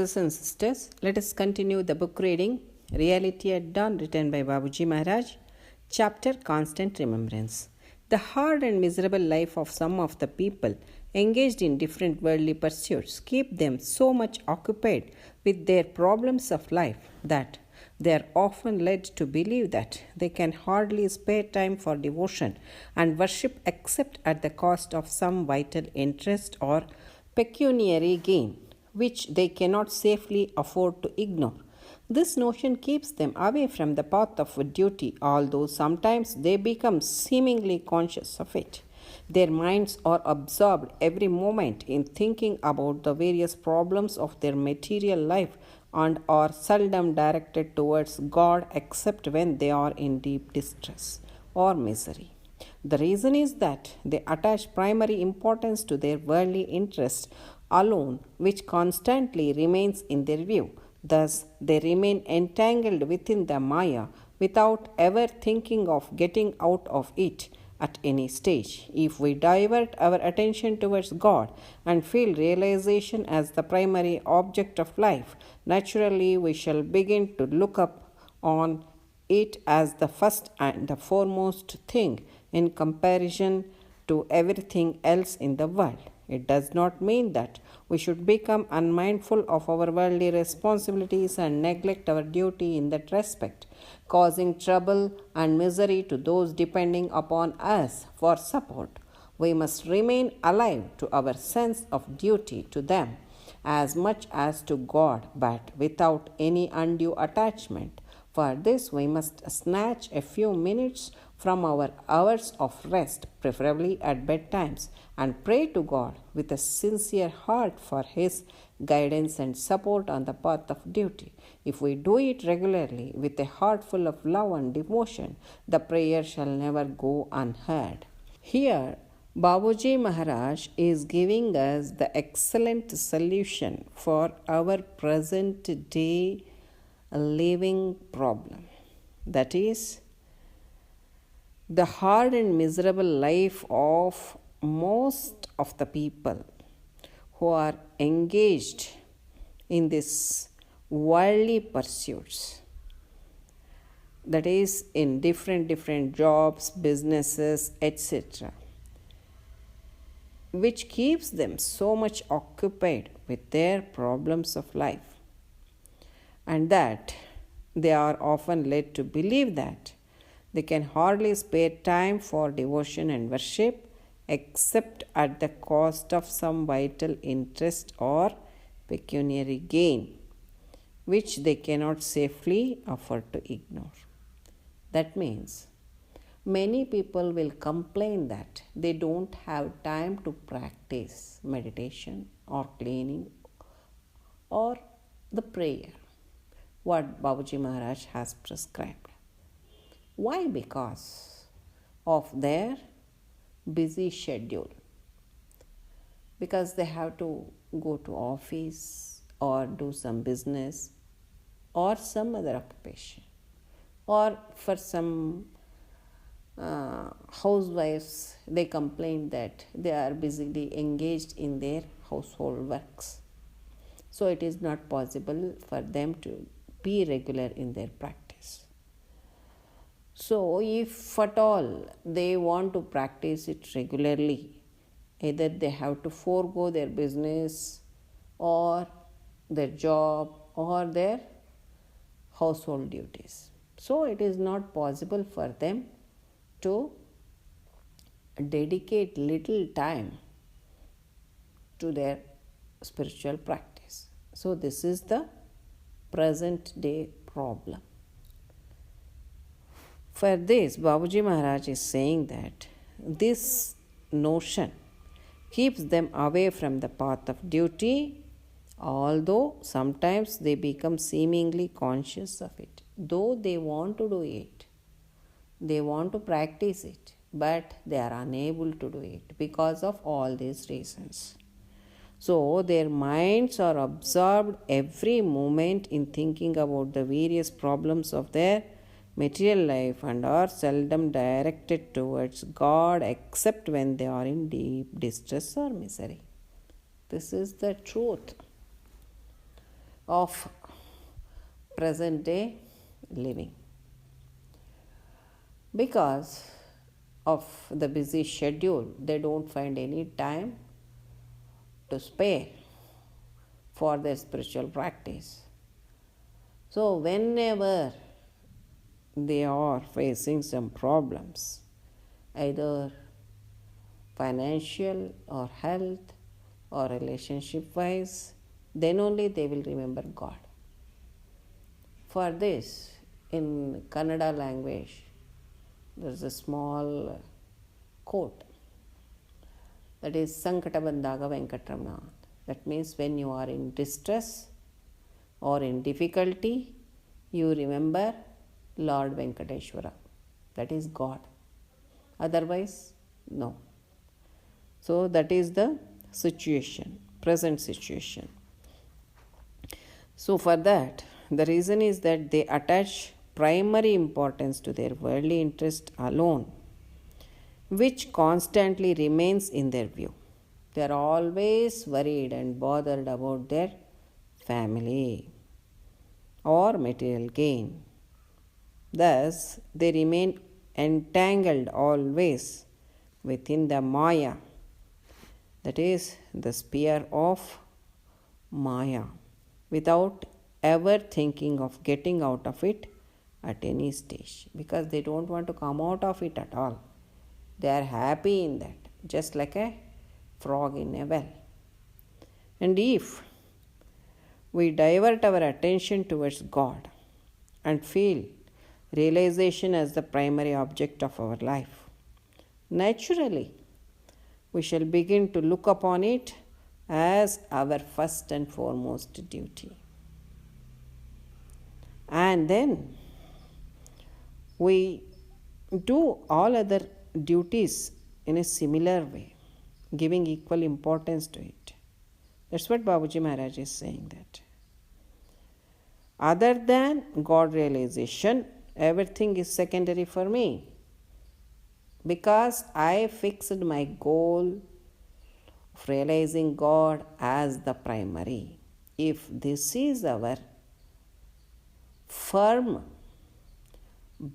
brothers and sisters, let us continue the book reading Reality at Dawn, written by Babuji Maharaj. Chapter Constant Remembrance. The hard and miserable life of some of the people engaged in different worldly pursuits keep them so much occupied with their problems of life that they are often led to believe that they can hardly spare time for devotion and worship except at the cost of some vital interest or pecuniary gain, which they cannot safely afford to ignore. This notion keeps them away from the path of duty, although sometimes they become seemingly conscious of it. Their minds are absorbed every moment in thinking about the various problems of their material life and are seldom directed towards God except when they are in deep distress or misery. The reason is that they attach primary importance to their worldly interest alone, which constantly remains in their view. Thus, they remain entangled within the Maya without ever thinking of getting out of it at any stage. If we divert our attention towards God and feel realization as the primary object of life, naturally we shall begin to look up on it as the first and the foremost thing in comparison to everything else in the world. It does not mean that we should become unmindful of our worldly responsibilities and neglect our duty in that respect, causing trouble and misery to those depending upon us for support. We must remain alive to our sense of duty to them as much as to God, but without any undue attachment. For this, we must snatch a few minutes from our hours of rest, preferably at bedtimes, and pray to God with a sincere heart for His guidance and support on the path of duty. If we do it regularly with a heart full of love and devotion, the prayer shall never go unheard. Here, Babuji Maharaj is giving us the excellent solution for our present day living problem. That is, the hard and miserable life of most of the people who are engaged in these worldly pursuits, that is in different jobs, businesses, etc., which keeps them so much occupied with their problems of life, and that they are often led to believe that they can hardly spare time for devotion and worship except at the cost of some vital interest or pecuniary gain, which they cannot safely afford to ignore. That means many people will complain that they don't have time to practice meditation or cleaning or the prayer, what Babuji Maharaj has prescribed. Why? Because of their busy schedule. Because they have to go to office or do some business or some other occupation. Or for some housewives, they complain that they are busily engaged in their household works. So it is not possible for them to be regular in their practice. So if at all they want to practice it regularly, either they have to forego their business or their job or their household duties. So it is not possible for them to dedicate little time to their spiritual practice. So this is the present day problem. For this, Babuji Maharaj is saying that this notion keeps them away from the path of duty, although sometimes they become seemingly conscious of it. Though they want to do it, they want to practice it, but they are unable to do it because of all these reasons. So their minds are absorbed every moment in thinking about the various problems of their material life and are seldom directed towards God except when they are in deep distress or misery. This is the truth. of present day living. Because of the busy schedule, they don't find any time to spare for their spiritual practice. So, whenever they are facing some problems, either financial or health or relationship wise, then only they will remember God. For this, in Kannada language, there is a small quote that is Sankata Bandaga Venkatramana. That means when you are in distress or in difficulty, you remember Lord Venkateshwara. That is God. Otherwise, no. So that is the situation, present situation. So for that, the reason is that they attach primary importance to their worldly interest alone, which constantly remains in their view. They are always worried and bothered about their family or material gain. Thus, they remain entangled always within the Maya, that is, the sphere of Maya, without ever thinking of getting out of it at any stage, because they don't want to come out of it at all. They are happy in that, just like a frog in a well. And if we divert our attention towards God and feel realization as the primary object of our life, naturally we shall begin to look upon it as our first and foremost duty. And then we do all other duties in a similar way, giving equal importance to it. That's what Babuji Maharaj is saying, that other than God realization, everything is secondary for me, because I fixed my goal of realizing God as the primary. If this is our firm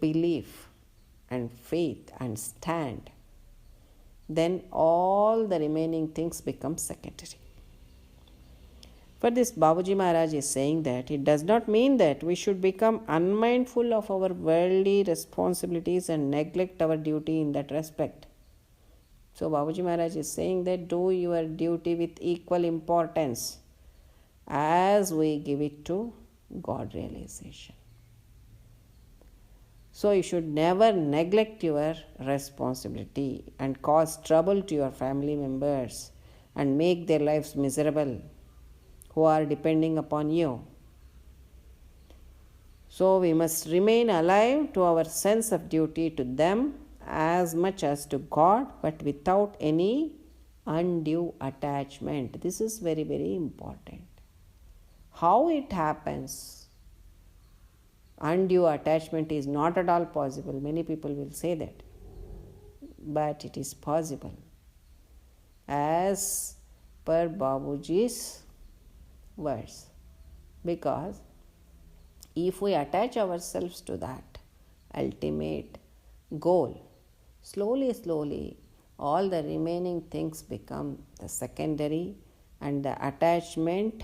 belief and faith and stand, then all the remaining things become secondary. For this, Babuji Maharaj is saying that it does not mean that we should become unmindful of our worldly responsibilities and neglect our duty in that respect. So Babuji Maharaj is saying that do your duty with equal importance as we give it to God realization. So you should never neglect your responsibility and cause trouble to your family members and make their lives miserable who are depending upon you. So we must remain alive to our sense of duty to them as much as to God, but without any undue attachment. This is very, very important. How it happens? Undue attachment is not at all possible. Many people will say that. But it is possible. As per Babuji's words. Because if we attach ourselves to that ultimate goal, slowly, all the remaining things become the secondary, and the attachment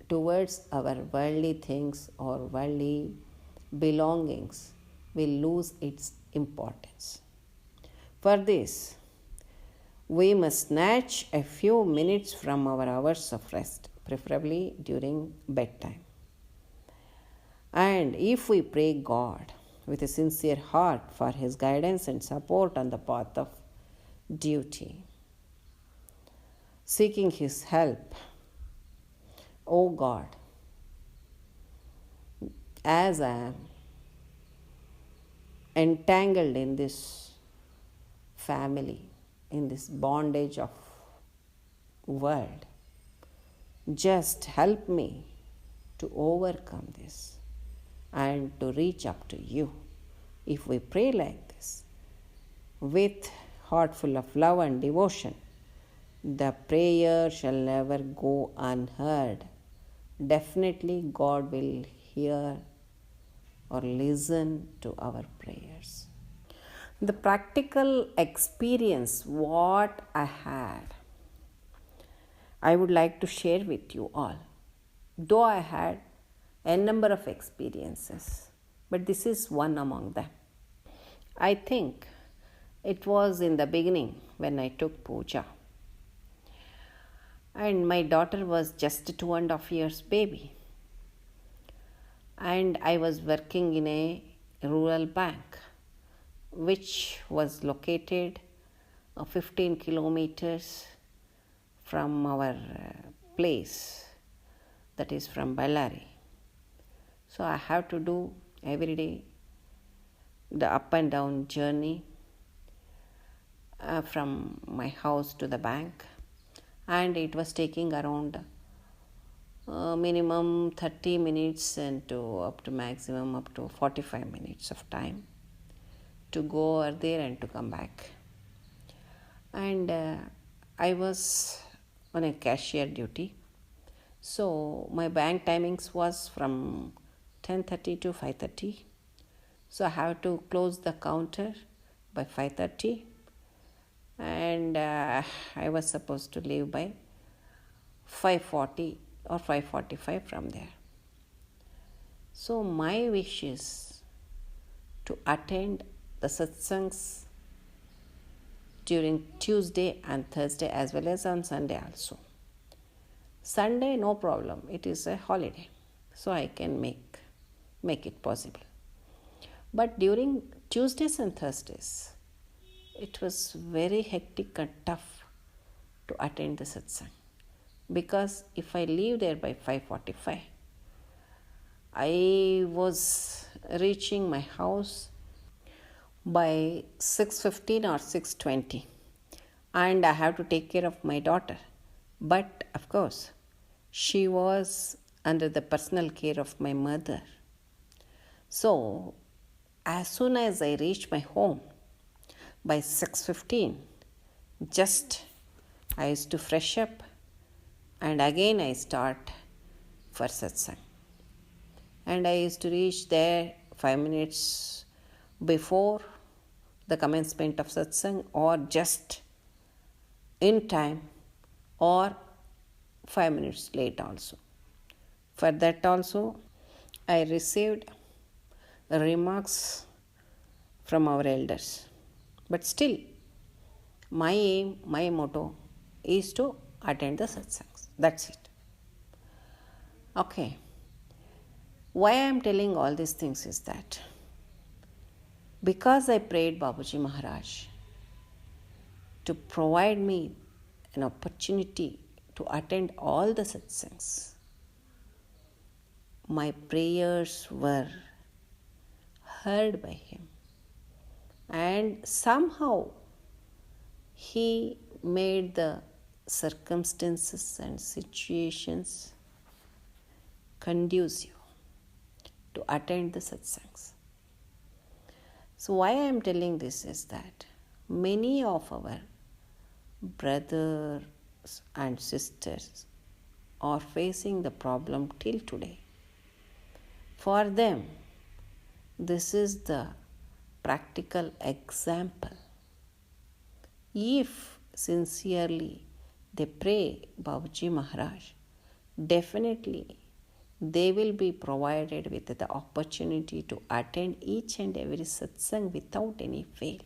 towards our worldly things or worldly belongings will lose its importance. For this, we must snatch a few minutes from our hours of rest, preferably during bedtime. And if we pray God with a sincere heart for His guidance and support on the path of duty, seeking His help, O God, as I am entangled in this family, in this bondage of world, just help me to overcome this and to reach up to you. If we pray like this, with heart full of love and devotion, the prayer shall never go unheard, definitely God will hear or listen to our prayers. The practical experience what I had, I would like to share with you all. Though I had a number of experiences, but this is one among them. I think it was in the beginning when I took puja, and my daughter was just 2.5 years baby, and I was working in a rural bank which was located 15 kilometers from our place, that is from Ballari. So I have to do every day the up and down journey from my house to the bank, and it was taking around minimum 30 minutes and to up to maximum up to 45 minutes of time to go over there and to come back. And I was on a cashier duty, so my bank timings was from 10:30 to 5:30. So I have to close the counter by 5:30, and I was supposed to leave by 5:40 or 5:45 from there. So my wish is to attend the satsangs during Tuesday and Thursday as well as on Sunday also. Sunday no problem, it is a holiday, so I can make it possible. But during Tuesdays and Thursdays, it was very hectic and tough to attend the satsang, because if I leave there by 5:45, I was reaching my house by 6:15 or 6:20, and I have to take care of my daughter. But of course, she was under the personal care of my mother. So as soon as I reached my home by 6:15, just I used to fresh up, and again I start for satsang. And I used to reach there 5 minutes before the commencement of satsang, or just in time, or 5 minutes late also. For that also, I received remarks from our elders. But still, my aim, my motto is to attend the satsangs. That's it. Okay. Why I am telling all these things is that because I prayed Babuji Maharaj to provide me an opportunity to attend all the satsangs, my prayers were heard by him, and somehow he made the circumstances and situations conducive to attend the satsangs. So why I am telling this is that many of our brothers and sisters are facing the problem till today. For them, this is the practical example. If sincerely they pray Babuji Maharaj, definitely they will be provided with the opportunity to attend each and every satsang without any fail.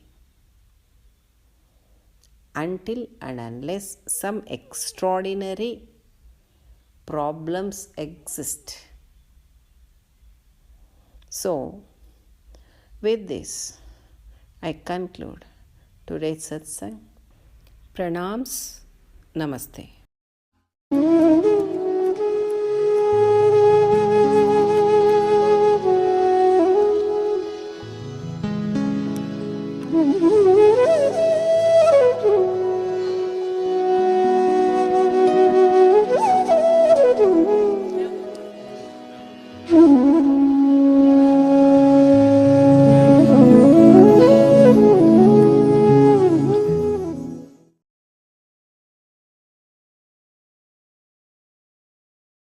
Until and unless some extraordinary problems exist. So, with this, I conclude today's satsang. Pranams, Namaste.